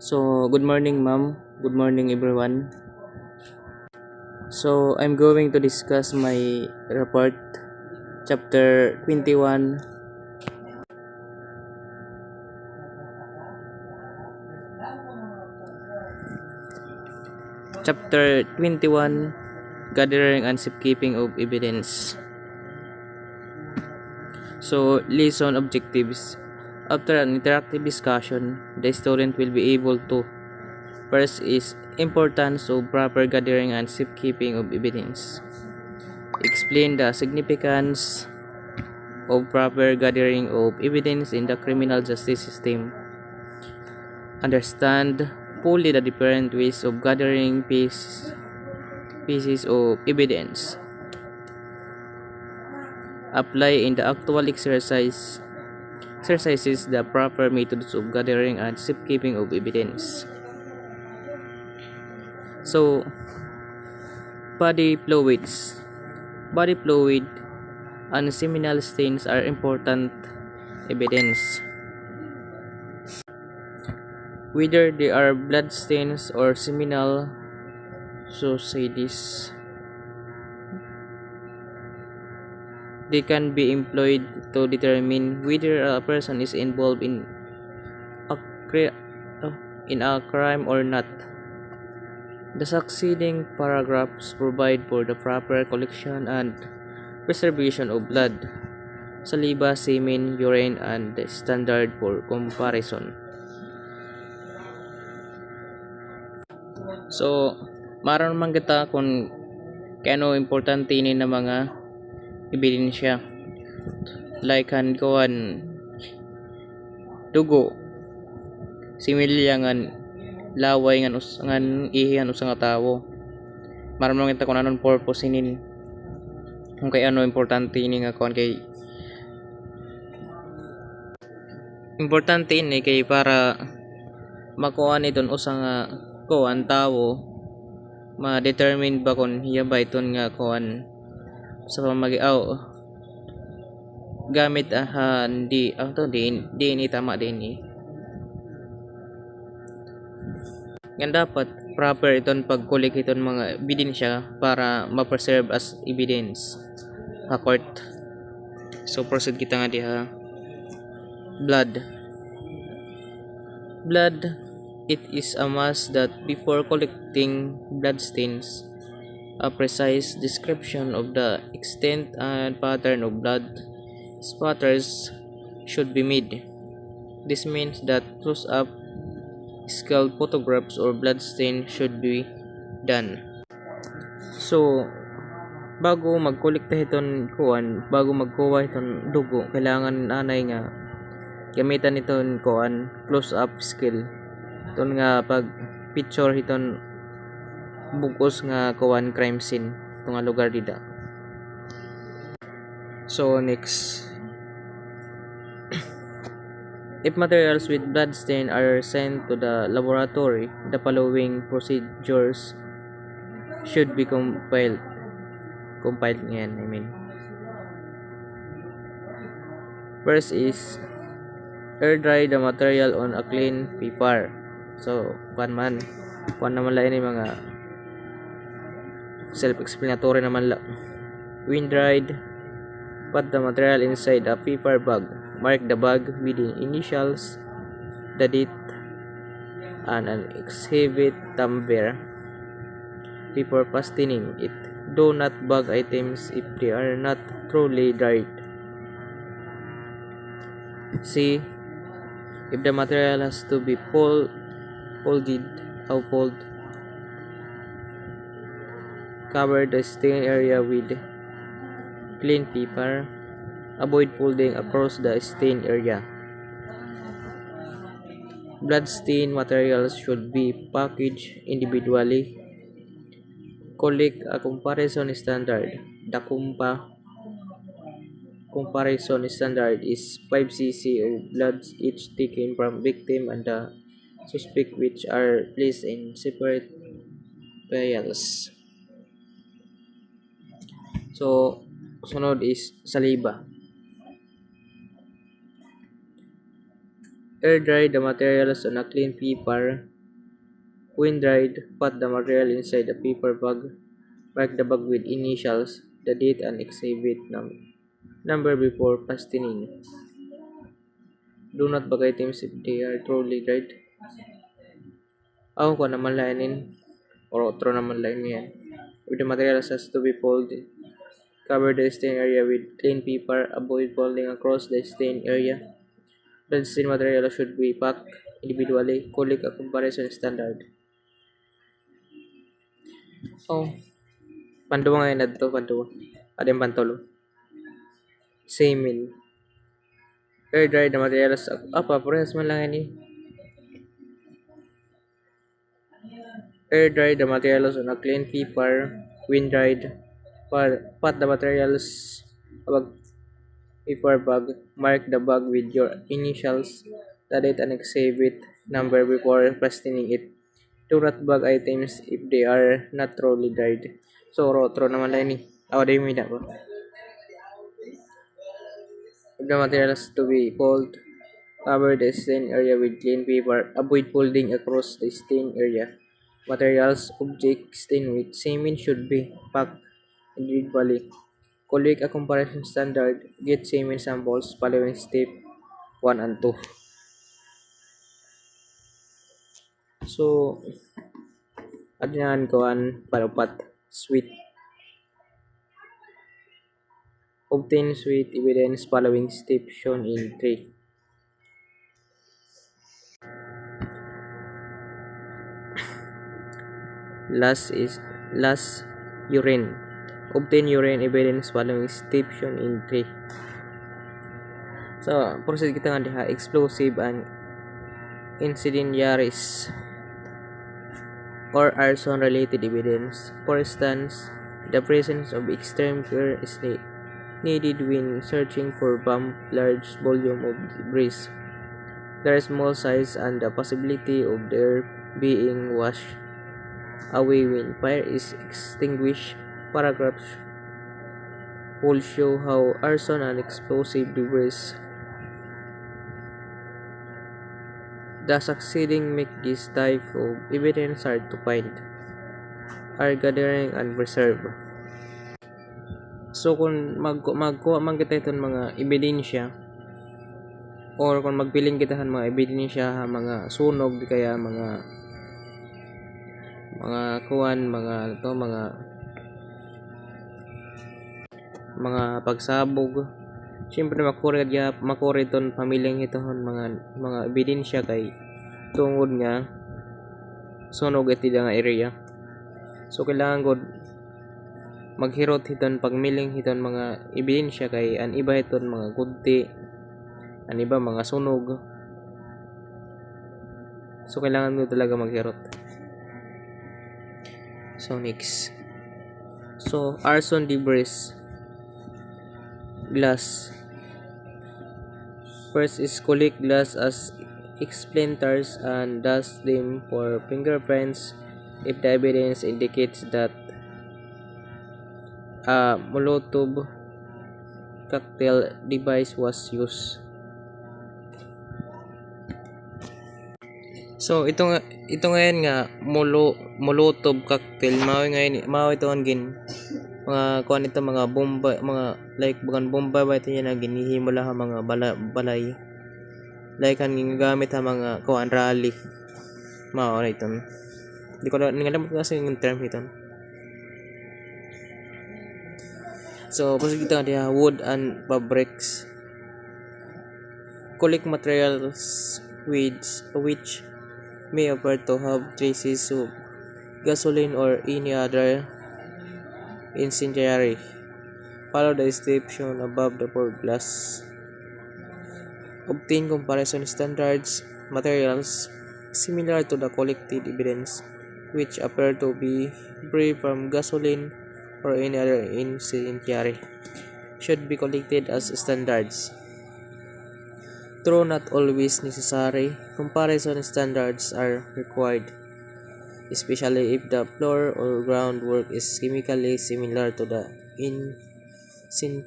So, good morning, ma'am. Good morning, everyone. So, I'm going to discuss my report, chapter 21. Chapter 21, Gathering and Safekeeping of Evidence. So, lesson objectives. After an interactive discussion, the student will be able to: first is importance of proper gathering and safekeeping of evidence. Explain the significance of proper gathering of evidence in the criminal justice system. Understand fully the different ways of gathering pieces of evidence. Apply in the actual exercises the proper methods of gathering and safekeeping of evidence. So, body fluids. Body fluid and seminal stains are important evidence. Whether they are blood stains or seminal suicides, they can be employed to determine whether a person is involved in a crime or not. The succeeding paragraphs provide for the proper collection and preservation of blood, saliva, semen, urine, and the standard for comparison. So, maron man kita kung kano importante ni na mga ebidensya. Like kuan dugo, similya ngan laway ngan ihi usa nga tawo. Maron man kita kung anon purpose inin. Kung kay ano importante ini nga kuan kay importante ini kay para makuha niton usa nga kuan tawo, ma-determine ba kung hiya ba iton nga kuan sa gamit di ini tama din ni. Nga dapat proper iton pag-collect iton mga ebidensya para ma-preserve as evidence sa court. So proceed kita nga diha. Blood, it is a must that before collecting bloodstains, a precise description of the extent and pattern of blood spatters should be made. This means that close-up scaled photographs or bloodstain should be done. So, bago magkolekta iton bago magkuha iton dugo, kailangan anay nga gamitan iton close-up scale. Iton nga pag picture iton bugos nga crime scene itong nga lugar dida. So next, if materials with blood stain are sent to the laboratory, the following procedures should be compiled ngayon, First is air dry the material on a clean paper. So kuan naman la ini mga self-explanatory naman la. Wind dried, put the material inside a paper bag. Mark the bag with the initials, the date, and an exhibit number before fastening it. Do not bag items if they are not truly dried. C. If the material has to be folded, cover the stain area with clean paper. Avoid folding across the stain area. Bloodstain materials should be packaged individually. Collect a comparison standard. The comparison standard is 5 cc of blood each taken from victim and the suspect, which are placed in separate vials. So, sunod is saliva. Air dry the materials on a clean paper When dried, put the material inside a paper bag. Mark the bag with initials, the date, and exhibit number before fastening. Do not bag items if they are truly dried. Ako ko naman lainin or otro naman lain yan. With the materials has to be folded. Cover the stain area with clean paper. Avoid folding across the stain area. The stain material should be packed individually. Collect a comparison standard. Oh, panduwa ngayon na to, panduwa. Ada yung pantolo. Semin. Air dry the materials. Apa, parehas man lang ini. Air dry the materials on a clean paper. Wind dried. Put the materials bag paper bag. Mark the bag with your initials, the date, and exhibit number before fastening it. Do not bag items if they are not truly dried. So, rotro naman lang ini. Awa day mo ko. If the materials to be folded, cover the stain area with clean paper. Avoid folding across the stain area. Materials object stained with semen should be packed individually. Collect a comparison standard. Get semen samples following step 1 and 2. So, adyan kawan palupat sweet. Obtain sweet evidence following step shown in 3. Last urine. Obtain urine evidence following step shown in 3. So, proceed kita nga diha explosive and incendiaries or arson related evidence. For instance, the presence of extreme care is needed when searching for bomb large volume of debris. Their small size and the possibility of their being washed away when fire is extinguished. Paragraphs will show how arson and explosive debris the succeeding make this type of evidence hard to find, are gathering and preserve. So kung magkuha man kita iton mga ebidensya or kung magpiling kita mga ebidensya mga sunog di kaya mga kuan mga pagsabog, siyempre makuri ton pamilyang itohon mga ebidensya kay tungod nga sunog iti nga area. So kailangan gud maghirot hiton pagmiling hiton mga ebidensya kay an iba hiton mga kunti, an iba mga sunog. So kailangan mo talaga maghirot. So next. So arson debris. Glass. First is collect glass as splinters and dust them for fingerprints if the evidence indicates that a Molotov cocktail device was used. So ito ngayon nga Molotov cocktail mao ito ang mga kuan ito mga bomba mga like bukan bomba ba ito yan na ginihimo lang mga balay like kan ginagamit ha mga kuan rally mao na ito. Di ko ngalamot kasi yung term ito. So pasig kita dia wood and fabrics. Collect materials which may appear to have traces of gasoline or any other incendiary. Follow the steps shown above the pour glass. Obtain comparison standards materials similar to the collected evidence which appear to be free from gasoline or any other incendiary should be collected as standards. Though not always necessary, comparison standards are required, especially if the floor or groundwork is chemically similar to the incendiary.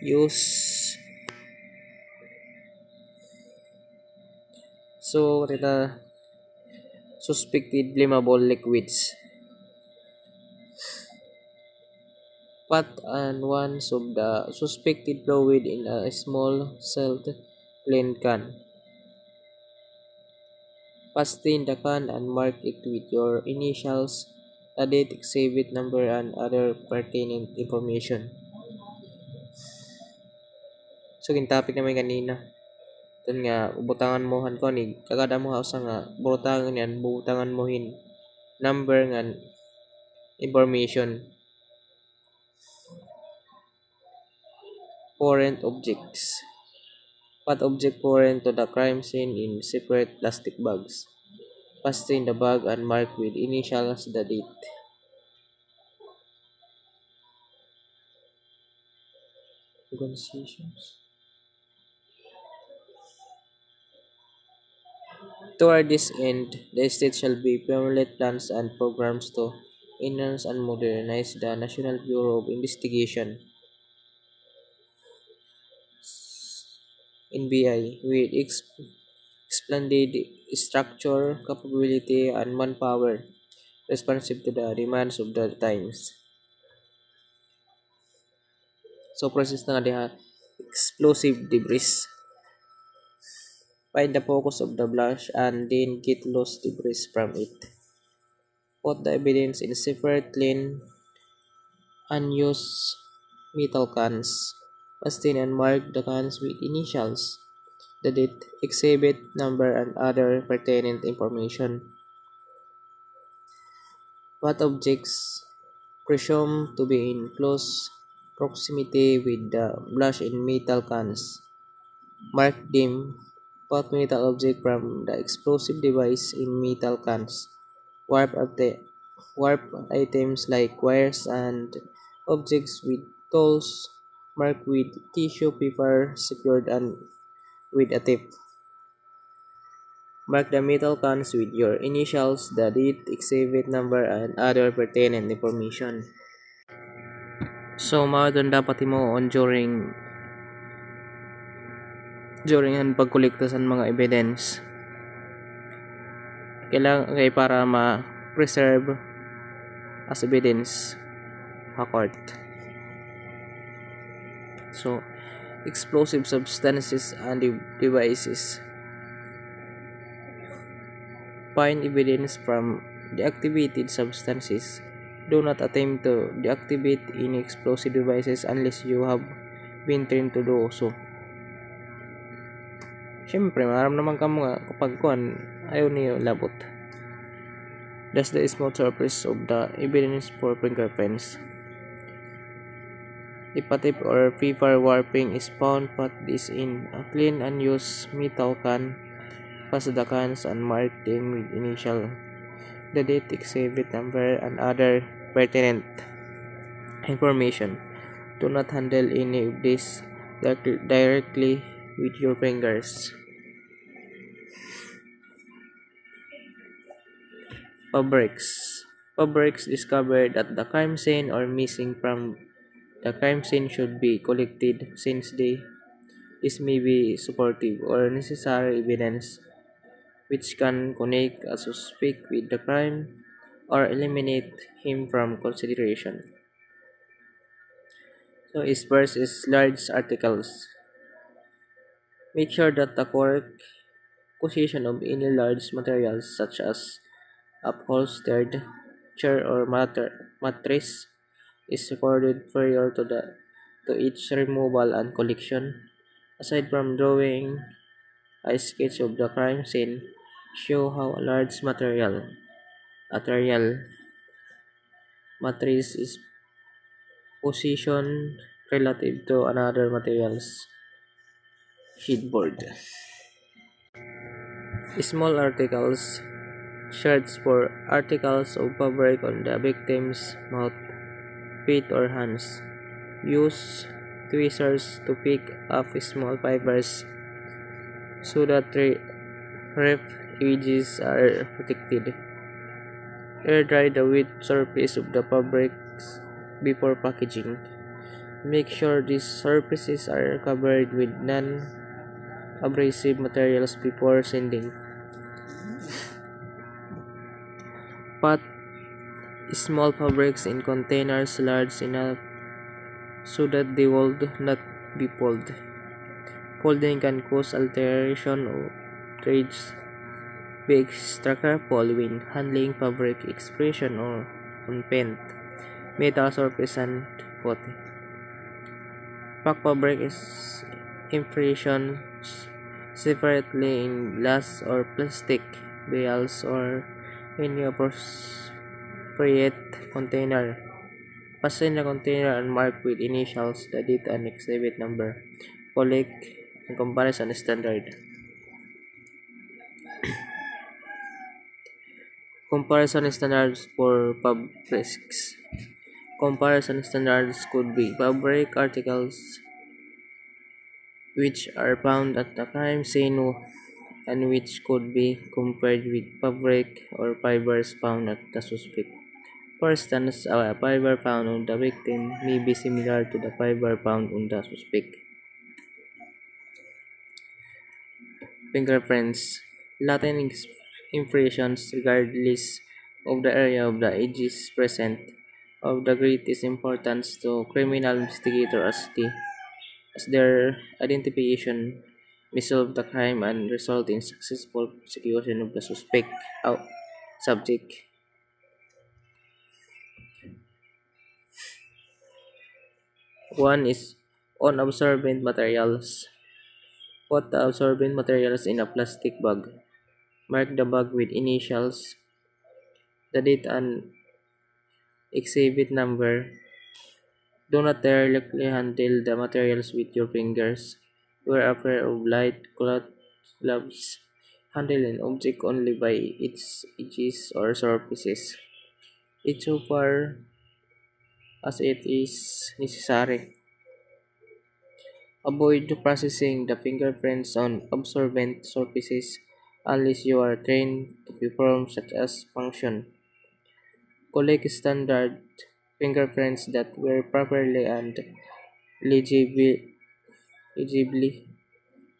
Use. So, kita suspected flammable liquids. Put and once of the suspected fluid in a small sealed clean can. Pastin the can and mark it with your initials, the date, exhibit number, and other pertinent information. So, topic naman kanina. Ito nga, butangan mo han ko ni kagada mo hausa nga butangan yan, butangan mo hin number nga information. Foreign objects. Put object foreign to the crime scene in separate plastic bags. Pastin the bag and mark with initials, the date. Negotiations. Toward this end, the state shall be formulate plans and programs to enhance and modernize the National Bureau of Investigation (NBI) with expanded structure, capability, and manpower responsive to the demands of the times. So, process na nga diha, explosive debris. Find the focus of the blush and then get loose debris from it. Put the evidence in separate clean, unused metal cans. Pastin and mark the cans with initials, the date, exhibit number, and other pertinent information. What objects presumed to be in close proximity with the blush in metal cans. Mark them. Put metal object from the explosive device in metal cans. Warp items like wires and objects with tools marked with tissue paper secured and with a tape. Mark the metal cans with your initials, the date, exhibit number, and other pertinent information. So, mga doon dapat imoon during ang pagkolekta sa mga evidence. Kailangan kay para ma-preserve as evidence sa court. So, explosive substances and devices. Find evidence from deactivated substances. Do not attempt to deactivate any explosive devices unless you have been trained to do so. Siyempre, maramdaman ka mo nga kapag ayaw niyo labot. That's the small surface of the evidence for fingerprints. If a tape or paper warping is found, put this in a clean unused metal can. Pass the cans and mark them with initial, the date, exhibit number, and other pertinent information. Do not handle any of this directly with your fingers. Fabrics discovered at the crime scene or missing from the crime scene should be collected since this may be supportive or necessary evidence which can connect a suspect with the crime or eliminate him from consideration. So, first is large articles. Make sure that the correct position of any large materials such as upholstered chair or mattress is recorded prior to each removal and collection. Aside from drawing a sketch of the crime scene, show how a large mattress is positioned relative to another material's headboard. Small articles. Search for articles of fabric on the victim's mouth, feet, or hands. Use tweezers to pick up small fibers so that rough edges are protected. Air dry the wet surface of the fabrics before packaging. Make sure these surfaces are covered with non-abrasive materials before sending. Pat small fabrics in containers large enough so that they would not be pulled. Folding can cause alteration or trades. Be extra careful when handling fabric expression or on paint, metal surface and putty. Pack fabric is impressions separately in glass or plastic vials or in a appropriate container. Fasten the container and mark with initials, the date and exhibit number. Collect and comparison standard. Comparison standards for fabrics. Comparison standards could be fabric articles which are found at the crime scene and which could be compared with fabric or fibers found at the suspect. For instance, a fiber found on the victim may be similar to the fiber found on the suspect. Fingerprints. Latin impressions, regardless of the area of the edges present, of the greatest importance to criminal investigators as their identification may solve the crime and result in successful prosecution of the suspect. Oh, subject. One is on absorbent materials. Put the absorbent materials in a plastic bag. Mark the bag with initials, the date and exhibit number. Do not directly handle the materials with your fingers. Wear a pair of light cloth gloves. Handle an object only by its edges or surfaces. It so far as it is necessary. Avoid processing the fingerprints on absorbent surfaces unless you are trained to perform such as function. Collect standard fingerprints that were properly and legibly, legibly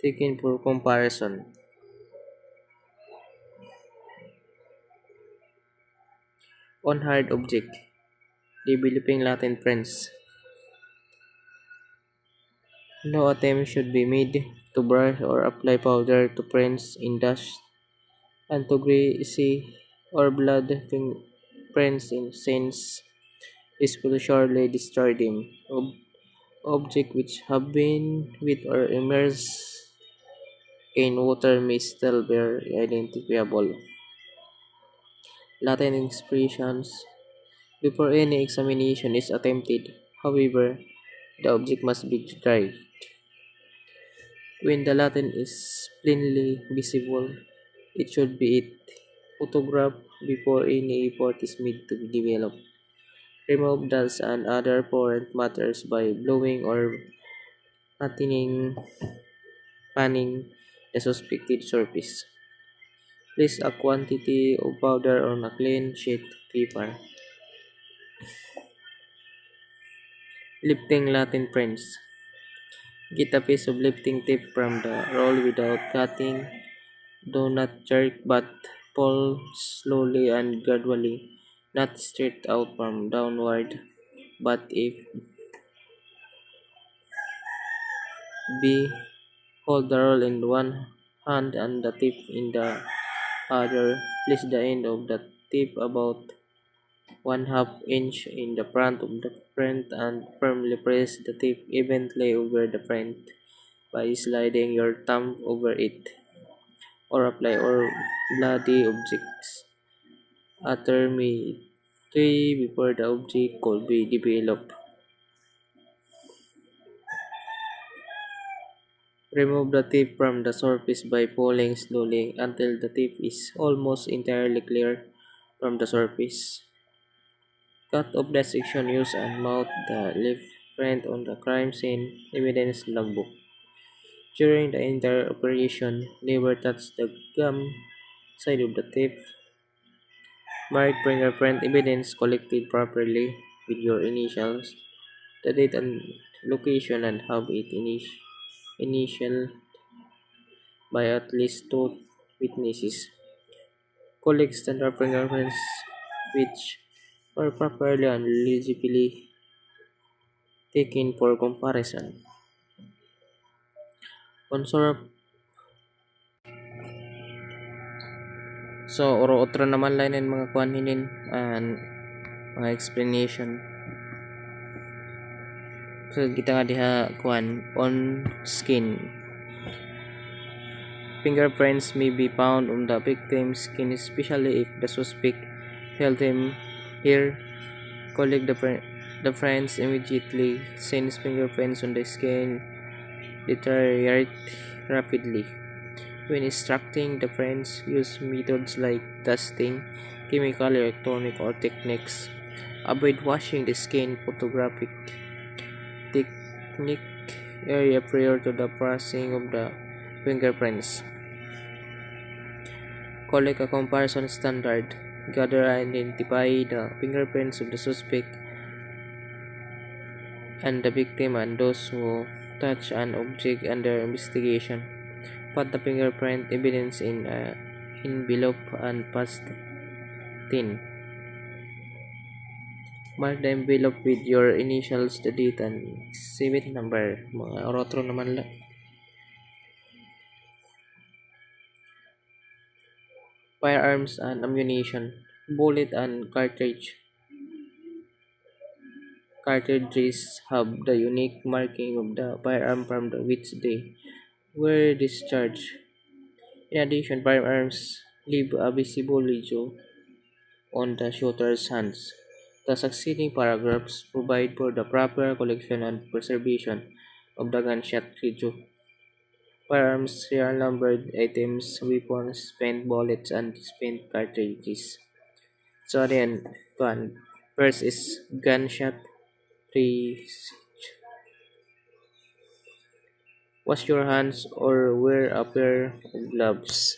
taken for comparison. On hard object, developing Latin prints. No attempt should be made to brush or apply powder to prints in dust and to greasy or blood prints in since this will surely destroy them. Objects which have been with or immersed in water may still be identifiable. Latin expressions before any examination is attempted. However, the object must be dried. When the Latin is plainly visible, it should be photographed before any effort is made to develop. Remove dust and other foreign matters by blowing or panning the suspected surface. Place a quantity of powder on a clean sheet of paper. Lifting Latin prints. Get a piece of lifting tape from the roll without cutting. Do not jerk but pull slowly and gradually, not straight out from downward. But if B, hold the roll in one hand and the tip in the other. Place the end of the tip about 1/2 inch in the front of the print and firmly press the tip evenly over the print by sliding your thumb over it or apply or bloody objects. After me 3 before the object could be developed. Remove the tip from the surface by pulling slowly until the tip is almost entirely clear from the surface. Cut off the section used and mount the left print on the crime scene evidence logbook. During the entire operation, never touch the gum side of the tip. Mark fingerprint evidence collected properly with your initials, the date and location, and have it initial by at least two witnesses. Collect standard fingerprints which were properly and legibly taken for comparison. Consor so oro otro naman lain mga kuan hinin and mga explanation. So kita nga diha kuan on skin. Fingerprints may be found on the victim's skin, especially if the suspect held him here. Collect the prints immediately, since fingerprints on the skin deteriorate rapidly. When extracting the prints, use methods like dusting, chemical, electronic, or techniques. Avoid washing the skin photographic technique area prior to the processing of the fingerprints. Collect a comparison standard. Gather and identify the fingerprints of the suspect and the victim and those who touch an object under investigation. Put the fingerprint evidence in an envelope and pass tin. Mark the envelope with your initials, the date, and exhibit number. Mga orotro naman lang. Firearms and ammunition. Bullet and cartridges have the unique marking of the firearm from which they were discharged. In addition, firearms leave a visible residue on the shooter's hands. The succeeding paragraphs provide for the proper collection and preservation of the gunshot residue. Firearms, serial numbered items, weapons, spent bullets, and spent cartridges. So then, one first is gunshot. Three, wash your hands or wear a pair of gloves.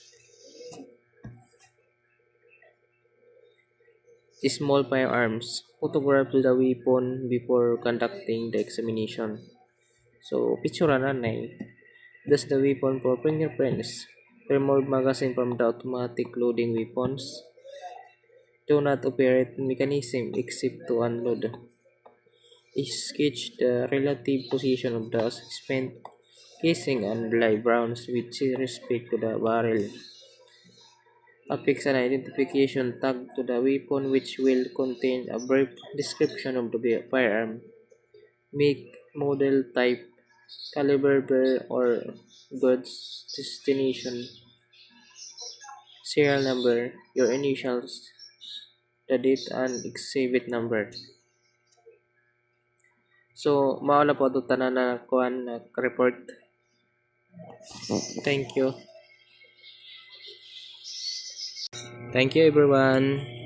Small firearms. Photograph the weapon before conducting the examination. So, picture na eh. Thus the weapon for fingerprints. Remove magazine from the automatic loading weapons. Do not operate mechanism except to unload. Sketch the relative position of the spent casing and live rounds with respect to the barrel. Affix an identification tag to the weapon which will contain a brief description of the firearm, make, model, type, caliber, bearer, or goods destination, serial number, your initials, the date, and exhibit number. So, mao na po ito tanan na kuan na report. Thank you. Thank you everyone.